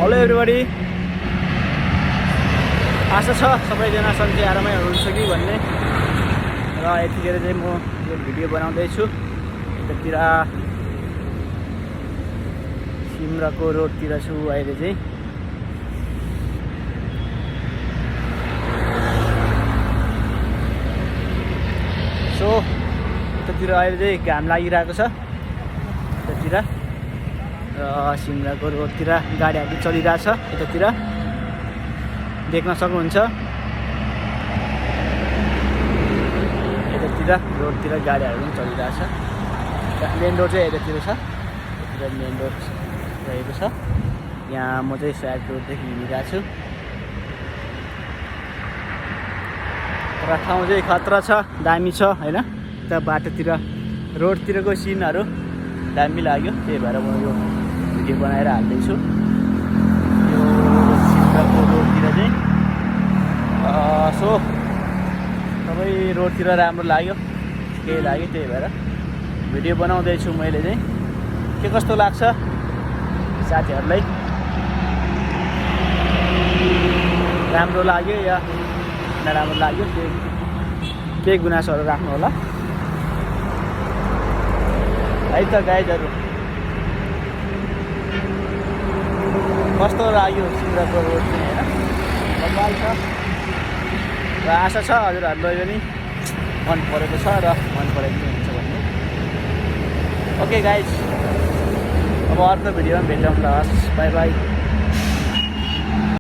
Hello everybody, आशा छ सबैजना सन्चै आरामै हुनुहुन्छ कि भन्ने र यतिखेर चाहिँ म यो भिडियो बनाउँदैछु। यतातिर सिमराको रोडतिर छु अहिले चाहिँ। सो यतातिर अहिले चाहिँ घाम लागिरहेको छ यतातिर र सिमराको रोडतिर गाडीहरू चलिरहेछ। यतातिर देख्न सक्नुहुन्छ, यतातिर रोडतिर गाडीहरू पनि चलिरहेछ। मेन रोड चाहिँ यतातिर छ, यतातिर मेन रोड रहेको छ। यहाँ म चाहिँ साइड रोडदेखि हिँडिरहेको छु। र ठाउँ चाहिँ खतरा छ, दामी छ होइन। यता बाटोतिर रोडतिरको सिनहरू दामी लाग्यो, त्यही भएर म यो भिडियो बनाएर हाल्दैछु। यो सिमराको रोडतिर चाहिँ सो सबै रोडतिर राम्रो लाग्यो, केही लाग्यो, त्यही भएर भिडियो बनाउँदैछु मैले चाहिँ। के कस्तो लाग्छ साथीहरूलाई, राम्रो लाग्यो या नराम्रो लाग्यो, केही गुनासोहरू राख्नु होला है त गाइजहरू। कस्तो लाग्यो सिमराको रोड चाहिँ होइन, कमाल छ र आशा छ हजुरहरूलाई पनि मन परेको छ र मन परेको चाहिँ हुन्छ भन्ने। ओके गाइज, अब अर्को भिडियोमा भेटौँला, बाई बाई।